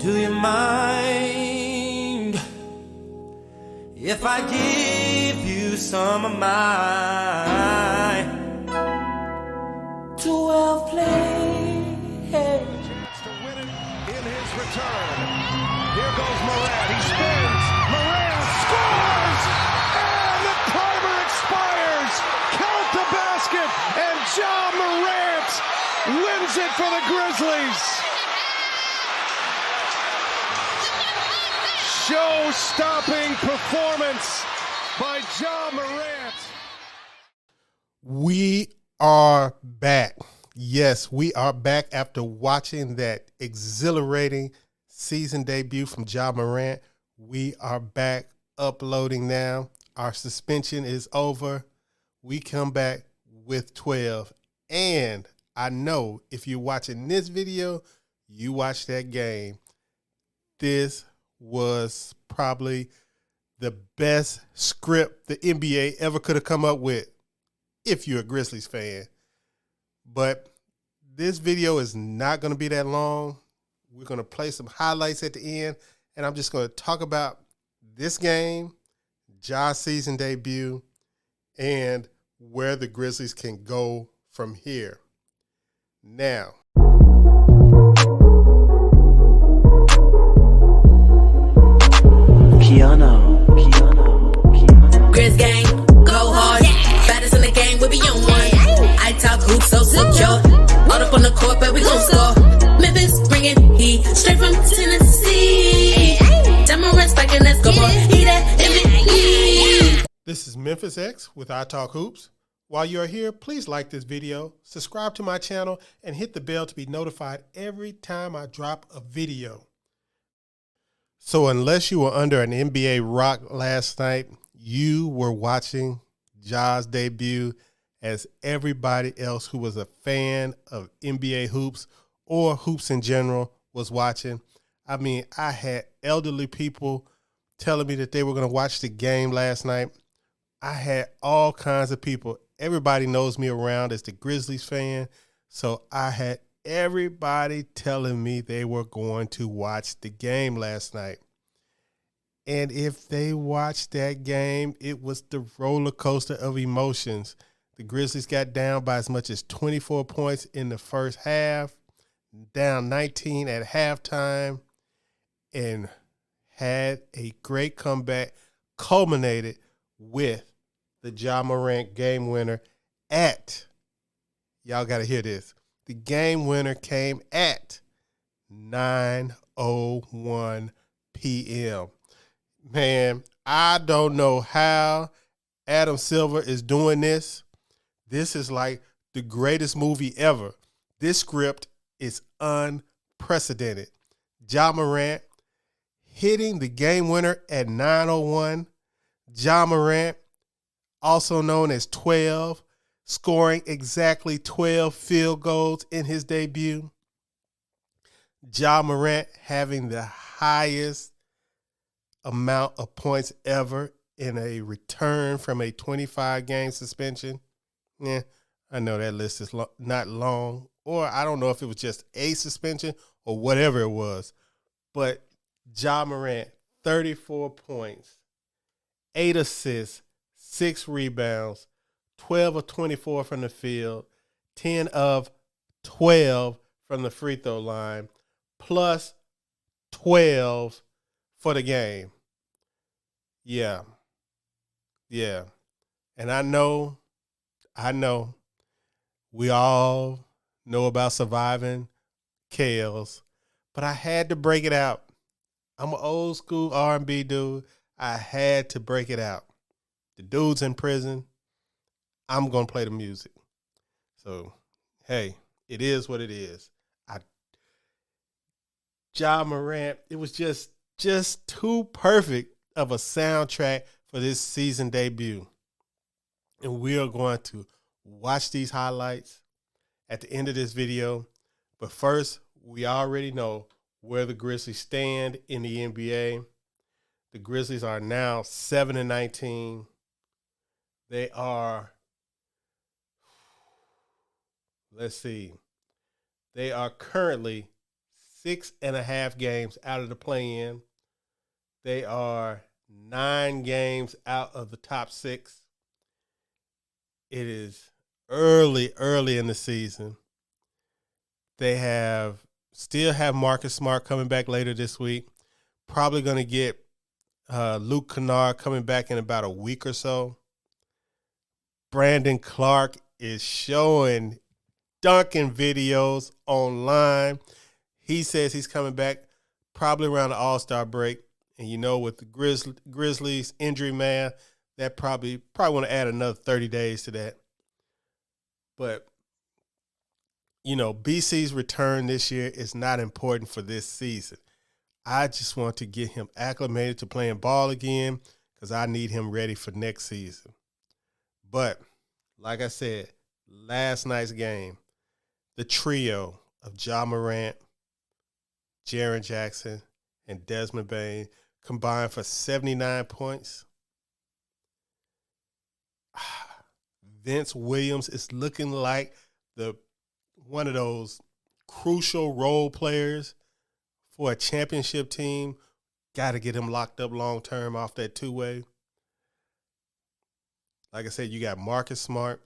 Do you mind if I give you some of my 12 play? Chance to win it in his return. Here goes Morant. He spins. Morant scores! And the timer expires. Count the basket. And Ja Morant wins it for the Grizzlies. Show-stopping performance by Ja Morant. We are back. Yes, we are back after watching that exhilarating season debut from Ja Morant. We are back uploading now. Our suspension is over. We come back with 12. And I know if you're watching this video, you watched that game. This was probably the best script the NBA ever could have come up with if you're a Grizzlies fan. But this video is not going to be that long. We're going to play some highlights at the end, and I'm just going to talk about this game, Ja's season debut, and where the Grizzlies can go from here. Now, Grizz gang, go hard. Baddest in the game, we be on one. I talk hoops, so secure. All up on the court, but we gon' score. Memphis bringing heat straight from Tennessee. Demorant spiking, let's go, boy. He that MVP. this is Memphis X with iTalkHoops. While you're here, please like this video, subscribe to my channel, and hit the bell to be notified every time I drop a video. So unless you were under an NBA rock last night, you were watching Ja's debut as everybody else who was a fan of NBA hoops or hoops in general was watching. I mean, I had elderly people telling me that they were going to watch the game last night. I had all kinds of people. Everybody knows me around as the Grizzlies fan, so I had everybody telling me they were going to watch the game last night. And if they watched that game, it was the roller coaster of emotions. The Grizzlies got down by as much as 24 points in the first half, down 19 at halftime, and had a great comeback, culminated with the Ja Morant game winner at, y'all got to hear this, the game winner came at 9:01 p.m. Man, I don't know how Adam Silver is doing this. This is like the greatest movie ever. This script is unprecedented. Ja Morant hitting the game winner at 9:01. Ja Morant, also known as 12, scoring exactly 12 field goals in his debut. Ja Morant having the highest amount of points ever in a return from a 25-game suspension. Yeah, I know that list is not long, or I don't know if it was just a suspension or whatever it was. But Ja Morant, 34 points, 8 assists, 6 rebounds, 12 of 24 from the field, 10 of 12 from the free throw line, plus 12 for the game. Yeah. And I know, we all know about surviving KLs, but I had to break it out. I'm an old school R&B dude. I had to break it out. The dude's in prison. I'm going to play the music. So, hey, it is what it is. Ja Morant, it was just too perfect of a soundtrack for this season debut. And we are going to watch these highlights at the end of this video. But first, we already know where the Grizzlies stand in the NBA. The Grizzlies are now 7-19. They are, let's see, they are currently 6.5 games out of the play-in. They are 9 games out of the top 6. It is early in the season. They still have Marcus Smart coming back later this week. Probably going to get Luke Kennard coming back in about a week or so. Brandon Clark is showing dunking videos online. He says he's coming back probably around the All-Star break. And with the Grizzlies injury man, that probably want to add another 30 days to that. But, BC's return this year is not important for this season. I just want to get him acclimated to playing ball again because I need him ready for next season. But, like I said, last night's game, the trio of Ja Morant, Jaren Jackson, and Desmond Bane combined for 79 points. Vince Williams is looking like one of those crucial role players for a championship team. Got to get him locked up long-term off that two-way. Like I said, you got Marcus Smart.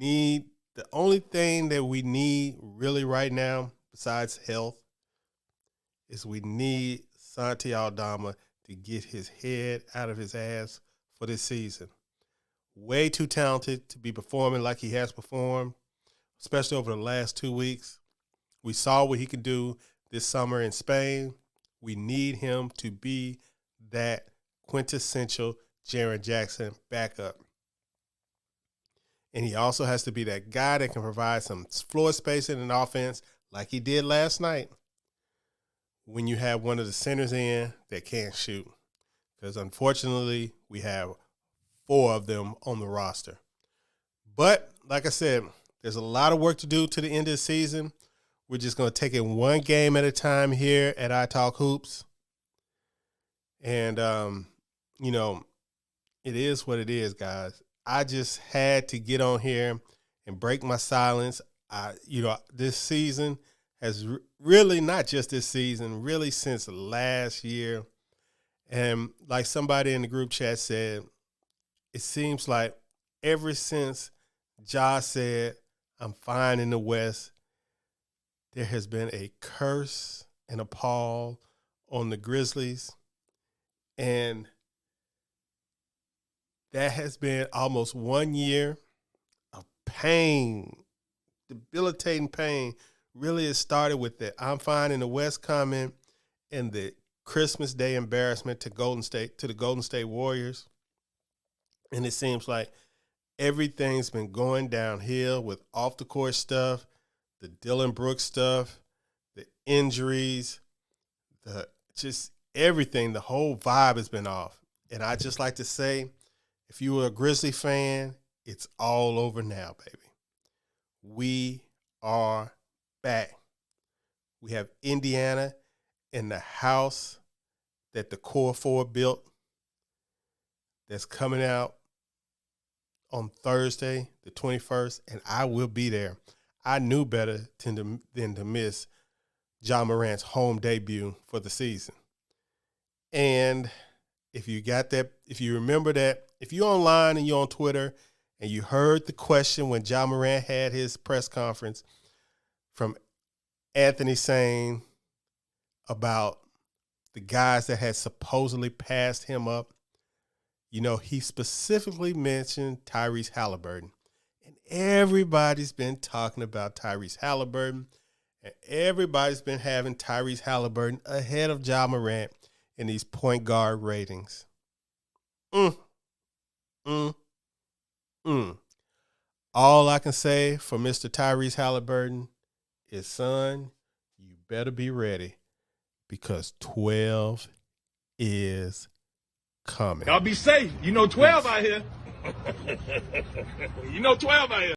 The only thing that we need really right now, besides health, is we need Santi Aldama to get his head out of his ass for this season. Way too talented to be performing like he has performed, especially over the last 2 weeks. We saw what he could do this summer in Spain. We need him to be that quintessential Jaren Jackson backup. And he also has to be that guy that can provide some floor spacing and offense like he did last night when you have one of the centers in that can't shoot. Because unfortunately, we have 4 of them on the roster. But like I said, there's a lot of work to do to the end of the season. We're just going to take it one game at a time here at iTalkHoops. And, it is what it is, guys. I just had to get on here and break my silence. This season has really, not just this season, really since last year. And like somebody in the group chat said, it seems like ever since Ja said, I'm fine in the West, there has been a curse and a pall on the Grizzlies. And that has been almost 1 year of pain, debilitating pain. Really, it started with the I'm fine in the West comment and the Christmas Day embarrassment to the Golden State Warriors. And it seems like everything's been going downhill with off the court stuff, the Dylan Brooks stuff, the injuries, just everything. The whole vibe has been off. And I just like to say, if you were a Grizzly fan, it's all over now, baby. We are back. We have Indiana in the house that the Core 4 built that's coming out on Thursday, the 21st, and I will be there. I knew better than to miss Ja Morant's home debut for the season. And if you remember that, if you're online and you're on Twitter and you heard the question when Ja Morant had his press conference from Anthony saying about the guys that had supposedly passed him up, he specifically mentioned Tyrese Halliburton. And everybody's been talking about Tyrese Halliburton, and everybody's been having Tyrese Halliburton ahead of Ja Morant in these point guard ratings. All I can say for Mr. Tyrese Halliburton is, son, you better be ready because 12 is coming. Y'all be safe. 12 out here. 12 out here.